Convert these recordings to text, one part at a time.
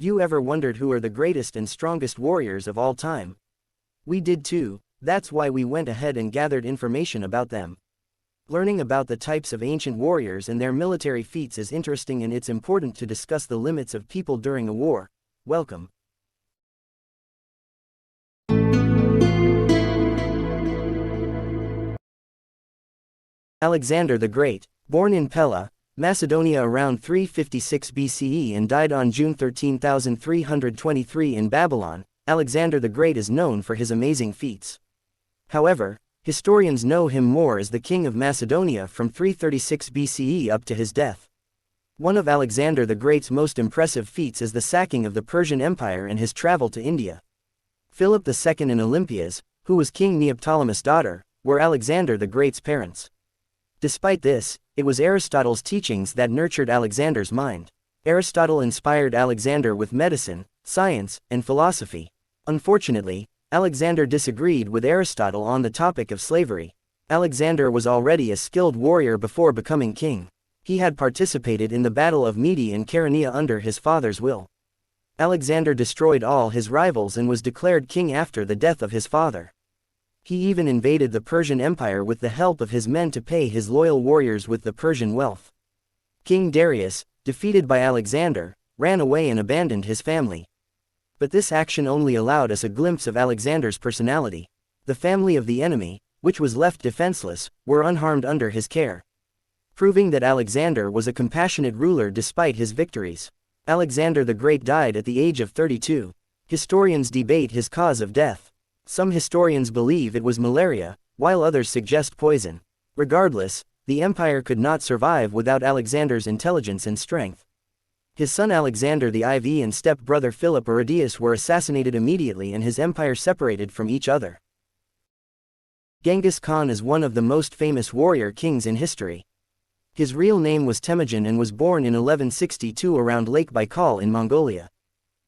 You ever wondered who are the greatest and strongest warriors of all time? We did too, that's why we went ahead and gathered information about them. Learning about the types of ancient warriors and their military feats is interesting, and it's important to discuss the limits of people during a war. Welcome. Alexander the Great, born in Pella, Macedonia around 356 BCE and died on June 13,323 in Babylon, Alexander the Great is known for his amazing feats. However, historians know him more as the King of Macedonia from 336 BCE up to his death. One of Alexander the Great's most impressive feats is the sacking of the Persian Empire and his travel to India. Philip II and Olympias, who was King Neoptolemus' daughter, were Alexander the Great's parents. Despite this, it was Aristotle's teachings that nurtured Alexander's mind. Aristotle inspired Alexander with medicine, science, and philosophy. Unfortunately, Alexander disagreed with Aristotle on the topic of slavery. Alexander was already a skilled warrior before becoming king. He had participated in the Battle of Mede and Chaeronea under his father's will. Alexander destroyed all his rivals and was declared king after the death of his father. He even invaded the Persian Empire with the help of his men to pay his loyal warriors with the Persian wealth. King Darius, defeated by Alexander, ran away and abandoned his family. But this action only allowed us a glimpse of Alexander's personality. The family of the enemy, which was left defenseless, were unharmed under his care, proving that Alexander was a compassionate ruler despite his victories. Alexander the Great died at the age of 32. Historians debate his cause of death. Some historians believe it was malaria, while others suggest poison. Regardless, the empire could not survive without Alexander's intelligence and strength. His son Alexander the IV and step-brother Philip Aridius were assassinated immediately and his empire separated from each other. Genghis Khan is one of the most famous warrior kings in history. His real name was Temujin and was born in 1162 around Lake Baikal in Mongolia.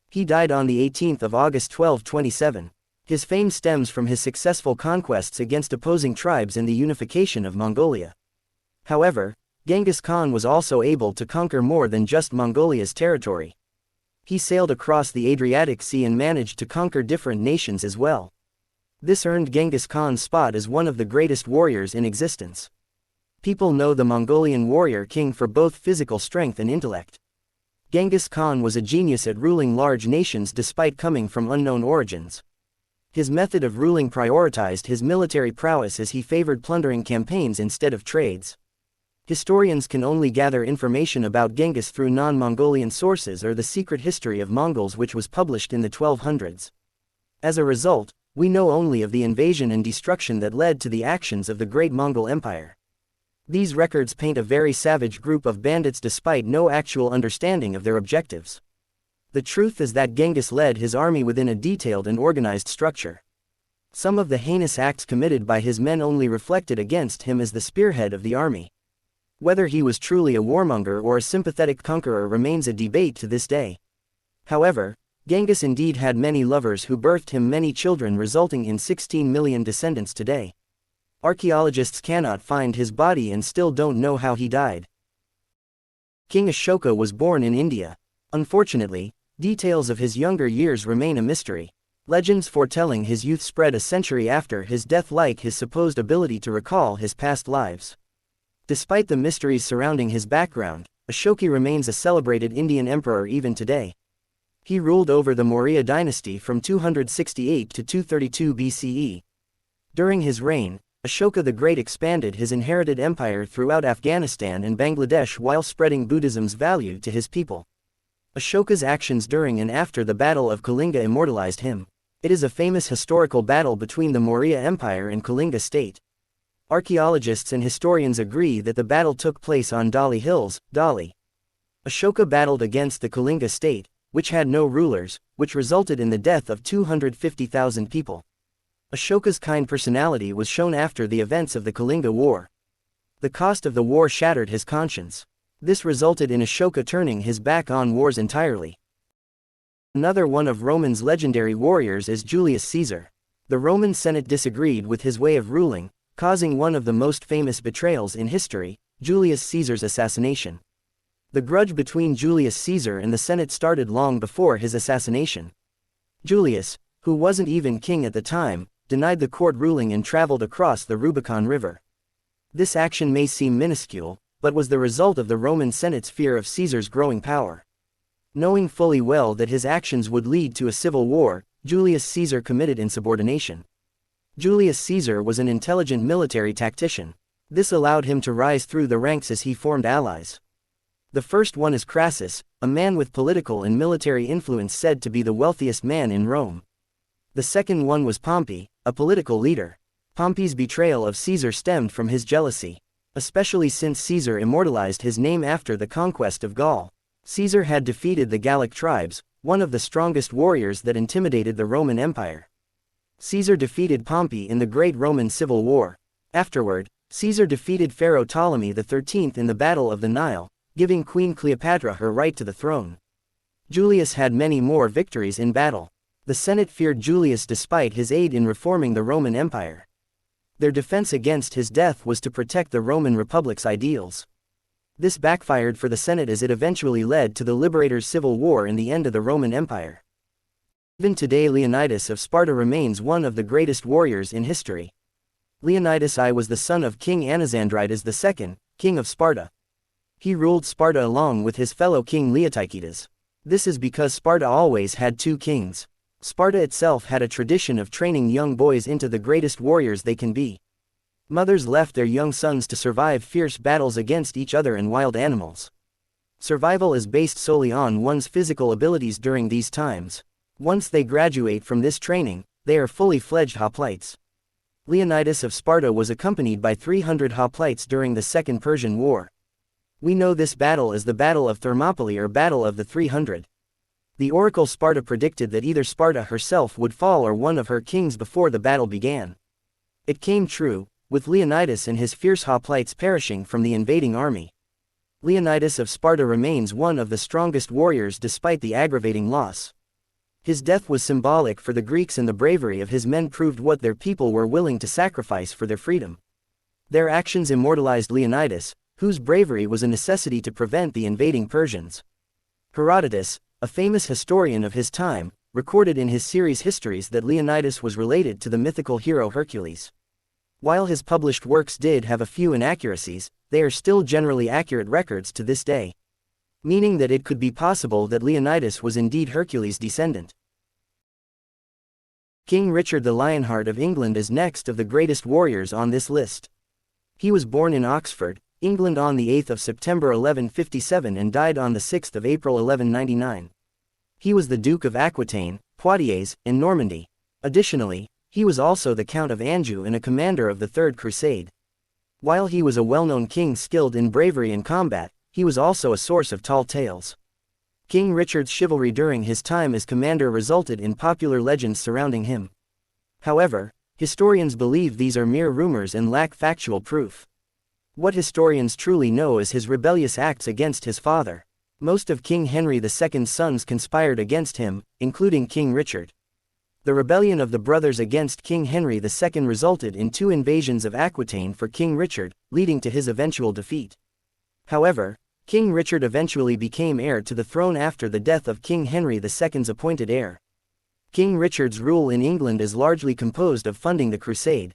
He died on the 18th of August 1227. His fame stems from his successful conquests against opposing tribes and the unification of Mongolia. However, Genghis Khan was also able to conquer more than just Mongolia's territory. He sailed across the Adriatic Sea and managed to conquer different nations as well. This earned Genghis Khan's spot as one of the greatest warriors in existence. People know the Mongolian warrior king for both physical strength and intellect. Genghis Khan was a genius at ruling large nations despite coming from unknown origins. His method of ruling prioritized his military prowess as he favored plundering campaigns instead of trades. Historians can only gather information about Genghis through non-Mongolian sources or the secret history of Mongols, which was published in the 1200s. As a result, we know only of the invasion and destruction that led to the actions of the Great Mongol Empire. These records paint a very savage group of bandits despite no actual understanding of their objectives. The truth is that Genghis led his army within a detailed and organized structure. Some of the heinous acts committed by his men only reflected against him as the spearhead of the army. Whether he was truly a warmonger or a sympathetic conqueror remains a debate to this day. However, Genghis indeed had many lovers who birthed him many children, resulting in 16 million descendants today. Archaeologists cannot find his body and still don't know how he died. King Ashoka was born in India. Unfortunately, details of his younger years remain a mystery. Legends foretelling his youth spread a century after his death, like his supposed ability to recall his past lives. Despite the mysteries surrounding his background, Ashoka remains a celebrated Indian emperor even today. He ruled over the Maurya dynasty from 268 to 232 BCE. During his reign, Ashoka the Great expanded his inherited empire throughout Afghanistan and Bangladesh while spreading Buddhism's value to his people. Ashoka's actions during and after the Battle of Kalinga immortalized him. It is a famous historical battle between the Maurya Empire and Kalinga state. Archaeologists and historians agree that the battle took place on Dali Hills, Dali. Ashoka battled against the Kalinga state, which had no rulers, which resulted in the death of 250,000 people. Ashoka's kind personality was shown after the events of the Kalinga War. The cost of the war shattered his conscience. This resulted in Ashoka turning his back on wars entirely. Another one of Rome's legendary warriors is Julius Caesar. The Roman Senate disagreed with his way of ruling, causing one of the most famous betrayals in history, Julius Caesar's assassination. The grudge between Julius Caesar and the Senate started long before his assassination. Julius, who wasn't even king at the time, denied the court ruling and traveled across the Rubicon River. This action may seem minuscule, but was the result of the Roman Senate's fear of Caesar's growing power. Knowing fully well that his actions would lead to a civil war, Julius Caesar committed insubordination. Julius Caesar was an intelligent military tactician. This allowed him to rise through the ranks as he formed allies. The first one is Crassus, a man with political and military influence said to be the wealthiest man in Rome. The second one was Pompey, a political leader. Pompey's betrayal of Caesar stemmed from his jealousy, especially since Caesar immortalized his name after the conquest of Gaul. Caesar had defeated the Gallic tribes, one of the strongest warriors that intimidated the Roman Empire. Caesar defeated Pompey in the Great Roman Civil War. Afterward, Caesar defeated Pharaoh Ptolemy XIII in the Battle of the Nile, giving Queen Cleopatra her right to the throne. Julius had many more victories in battle. The Senate feared Julius despite his aid in reforming the Roman Empire. Their defense against his death was to protect the Roman Republic's ideals. This backfired for the Senate as it eventually led to the Liberators' Civil War and the end of the Roman Empire. Even today, Leonidas of Sparta remains one of the greatest warriors in history. Leonidas I was the son of King Anaxandridas II, king of Sparta. He ruled Sparta along with his fellow king Leotychides. This is because Sparta always had two kings. Sparta itself had a tradition of training young boys into the greatest warriors they can be. Mothers left their young sons to survive fierce battles against each other and wild animals. Survival is based solely on one's physical abilities during these times. Once they graduate from this training, they are fully fledged hoplites. Leonidas of Sparta was accompanied by 300 hoplites during the Second Persian War. We know this battle as the Battle of Thermopylae or Battle of the 300. The oracle Sparta predicted that either Sparta herself would fall or one of her kings before the battle began. It came true, with Leonidas and his fierce hoplites perishing from the invading army. Leonidas of Sparta remains one of the strongest warriors despite the aggravating loss. His death was symbolic for the Greeks, and the bravery of his men proved what their people were willing to sacrifice for their freedom. Their actions immortalized Leonidas, whose bravery was a necessity to prevent the invading Persians. Herodotus, a famous historian of his time, recorded in his series Histories that Leonidas was related to the mythical hero Hercules. While his published works did have a few inaccuracies, they are still generally accurate records to this day, meaning that it could be possible that Leonidas was indeed Hercules' descendant. King Richard the Lionheart of England is next of the greatest warriors on this list. He was born in Oxford, England on the 8th of September 1157 and died on the 6th of April 1199. He was the Duke of Aquitaine, Poitiers, and Normandy. Additionally, he was also the Count of Anjou and a commander of the Third Crusade. While he was a well-known king skilled in bravery and combat, he was also a source of tall tales. King Richard's chivalry during his time as commander resulted in popular legends surrounding him. However, historians believe these are mere rumors and lack factual proof. What historians truly know is his rebellious acts against his father. Most of King Henry II's sons conspired against him, including King Richard. The rebellion of the brothers against King Henry II resulted in 2 invasions of Aquitaine for King Richard, leading to his eventual defeat. However, King Richard eventually became heir to the throne after the death of King Henry II's appointed heir. King Richard's rule in England is largely composed of funding the crusade.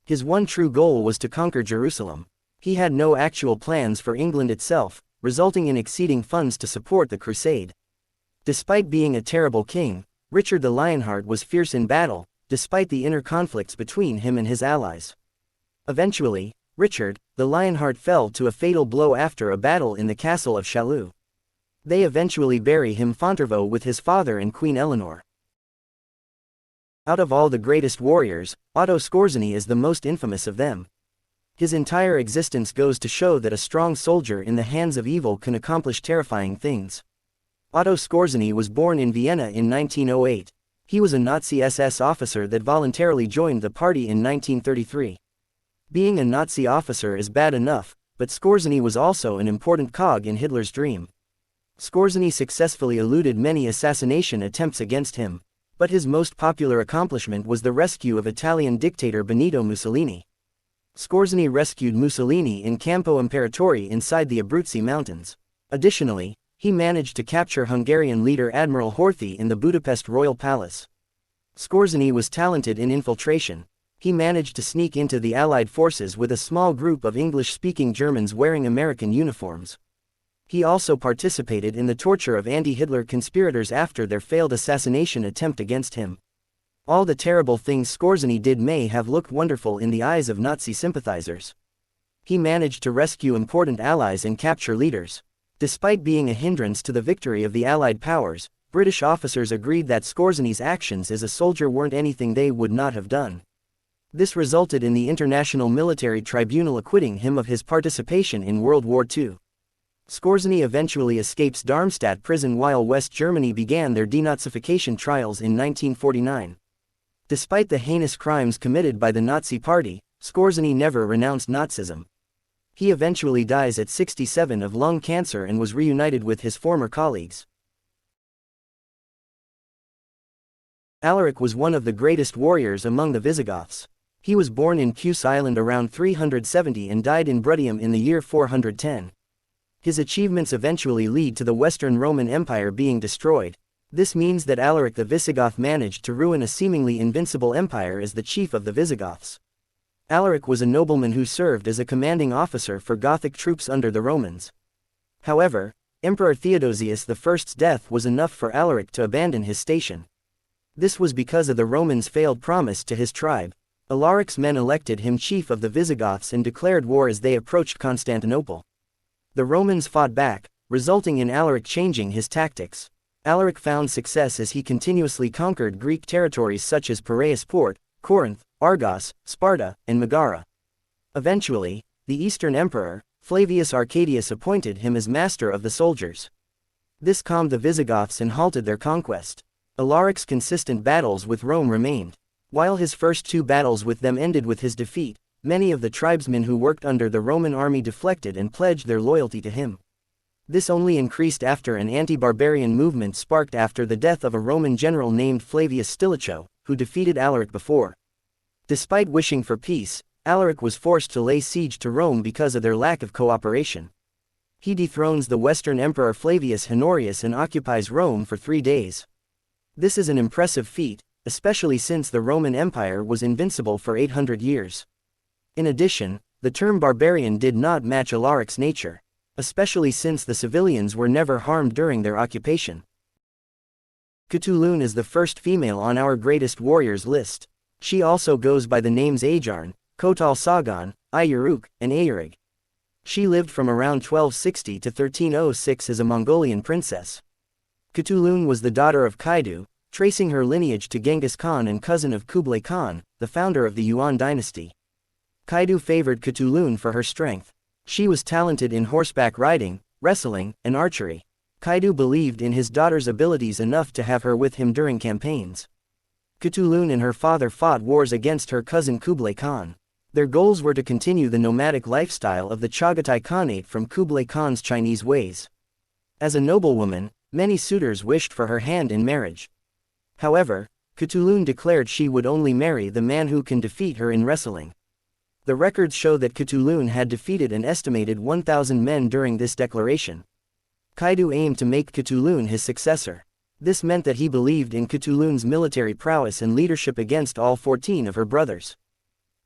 His one true goal was to conquer Jerusalem. He had no actual plans for England itself, resulting in exceeding funds to support the crusade. Despite being a terrible king, Richard the Lionheart was fierce in battle, despite the inner conflicts between him and his allies. Eventually, Richard, the Lionheart fell to a fatal blow after a battle in the castle of Chaillot. They eventually bury him Fontevraud with his father and Queen Eleanor. Out of all the greatest warriors, Otto Schorzinski is the most infamous of them. His entire existence goes to show that a strong soldier in the hands of evil can accomplish terrifying things. Otto Schorzinski was born in Vienna in 1908. He was a Nazi SS officer that voluntarily joined the party in 1933. Being a Nazi officer is bad enough, but Schorzinski was also an important cog in Hitler's dream. Schorzinski successfully eluded many assassination attempts against him, but his most popular accomplishment was the rescue of Italian dictator Benito Mussolini. Schorzinski rescued Mussolini in Campo Imperatore inside the Abruzzi Mountains. Additionally, he managed to capture Hungarian leader Admiral Horthy in the Budapest royal palace. Skorzenski was talented in infiltration. He managed to sneak into the Allied forces with a small group of English-speaking Germans wearing American uniforms. He also participated in the torture of anti-Hitler conspirators after their failed assassination attempt against him. All the terrible things Skorzenski did may have looked wonderful in the eyes of Nazi sympathizers. He managed to rescue important allies and capture leaders. Despite being a hindrance to the victory of the Allied powers, British officers agreed that Skorzenski's actions as a soldier weren't anything they would not have done. This resulted in the International Military Tribunal acquitting him of his participation in World War II. Skorzenski eventually escapes Darmstadt prison while West Germany began their denazification trials in 1949. Despite the heinous crimes committed by the Nazi Party, Skorzenski never renounced Nazism. He eventually dies at 67 of lung cancer and was reunited with his former colleagues. Alaric was one of the greatest warriors among the Visigoths. He was born in Cuse Island around 370 and died in Bruttium in the year 410. His achievements eventually lead to the Western Roman Empire being destroyed. This means that Alaric the Visigoth managed to ruin a seemingly invincible empire as the chief of the Visigoths. Alaric was a nobleman who served as a commanding officer for Gothic troops under the Romans. However, Emperor Theodosius I's death was enough for Alaric to abandon his station. This was because of the Romans' failed promise to his tribe. Alaric's men elected him chief of the Visigoths and declared war as they approached Constantinople. The Romans fought back, resulting in Alaric changing his tactics. Alaric found success as he continuously conquered Greek territories such as Piraeus Port, Corinth, Argos, Sparta, and Megara. Eventually, the Eastern Emperor, Flavius Arcadius, appointed him as master of the soldiers. This calmed the Visigoths and halted their conquest. Alaric's consistent battles with Rome remained. While his first two battles with them ended with his defeat, many of the tribesmen who worked under the Roman army deflected and pledged their loyalty to him. This only increased after an anti-barbarian movement sparked after the death of a Roman general named Flavius Stilicho, who defeated Alaric before. Despite wishing for peace, Alaric was forced to lay siege to Rome because of their lack of cooperation. He dethrones the Western Emperor Flavius Honorius and occupies Rome for 3 days. This is an impressive feat, especially since the Roman Empire was invincible for 800 years. In addition, the term barbarian did not match Alaric's nature, especially since the civilians were never harmed during their occupation. Katalun is the first female on our greatest warriors list. She also goes by the names Ajarn, Kotal Sagan, Ayuruk, and Ayarig. She lived from around 1260 to 1306 as a Mongolian princess. Katalun was the daughter of Kaidu, tracing her lineage to Genghis Khan and cousin of Kublai Khan, the founder of the Yuan dynasty. Kaidu favored Katalun for her strength. She was talented in horseback riding, wrestling, and archery. Kaidu believed in his daughter's abilities enough to have her with him during campaigns. Katalun and her father fought wars against her cousin Kublai Khan. Their goals were to continue the nomadic lifestyle of the Chagatai Khanate from Kublai Khan's Chinese ways. As a noblewoman, many suitors wished for her hand in marriage. However, Katalun declared she would only marry the man who can defeat her in wrestling. The records show that Katalun had defeated an estimated 1,000 men during this declaration. Kaidu aimed to make Katalun his successor. This meant that he believed in Katalun's military prowess and leadership against all 14 of her brothers.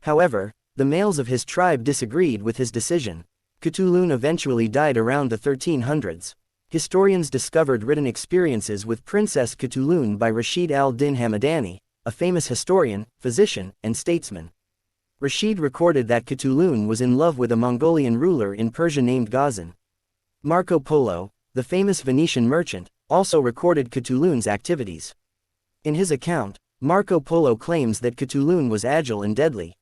However, the males of his tribe disagreed with his decision. Katalun eventually died around the 1300s. Historians discovered written experiences with Princess Katalun by Rashid al-Din Hamadani, a famous historian, physician, and statesman. Rashid recorded that Katalun was in love with a Mongolian ruler in Persia named Ghazan. Marco Polo, the famous Venetian merchant, also recorded Katalun's activities. In his account, Marco Polo claims that Katalun was agile and deadly.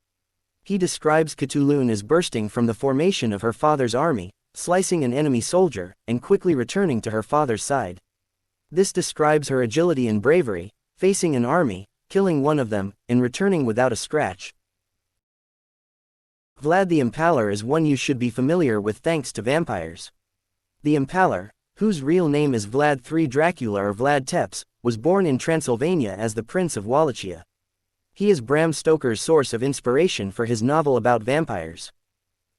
He describes Katalun as bursting from the formation of her father's army, slicing an enemy soldier, and quickly returning to her father's side. This describes her agility and bravery, facing an army, killing one of them, and returning without a scratch. Vlad the Impaler is one you should be familiar with thanks to vampires. The Impaler, whose real name is Vlad III Dracula or Vlad Tepes, was born in Transylvania as the Prince of Wallachia. He is Bram Stoker's source of inspiration for his novel about vampires.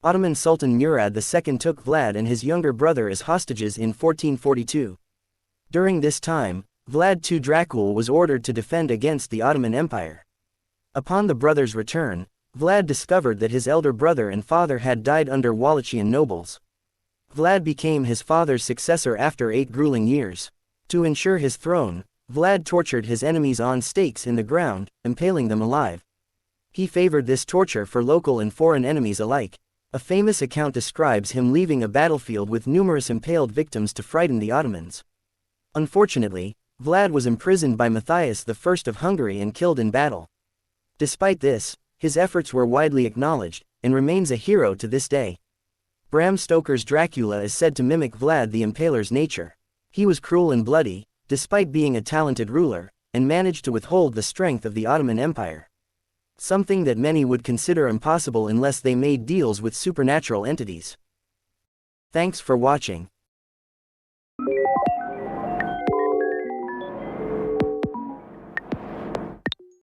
Ottoman Sultan Murad II took Vlad and his younger brother as hostages in 1442. During this time, Vlad II Dracula was ordered to defend against the Ottoman Empire. Upon the brothers' return, Vlad discovered that his elder brother and father had died under Wallachian nobles. Vlad became his father's successor after 8 grueling years. To ensure his throne, Vlad tortured his enemies on stakes in the ground, impaling them alive. He favored this torture for local and foreign enemies alike. A famous account describes him leaving a battlefield with numerous impaled victims to frighten the Ottomans. Unfortunately, Vlad was imprisoned by Matthias I of Hungary and killed in battle. Despite this, his efforts were widely acknowledged, and remains a hero to this day. Bram Stoker's Dracula is said to mimic Vlad the Impaler's nature. He was cruel and bloody, despite being a talented ruler, and managed to withhold the strength of the Ottoman Empire. Something that many would consider impossible unless they made deals with supernatural entities. Thanks for watching.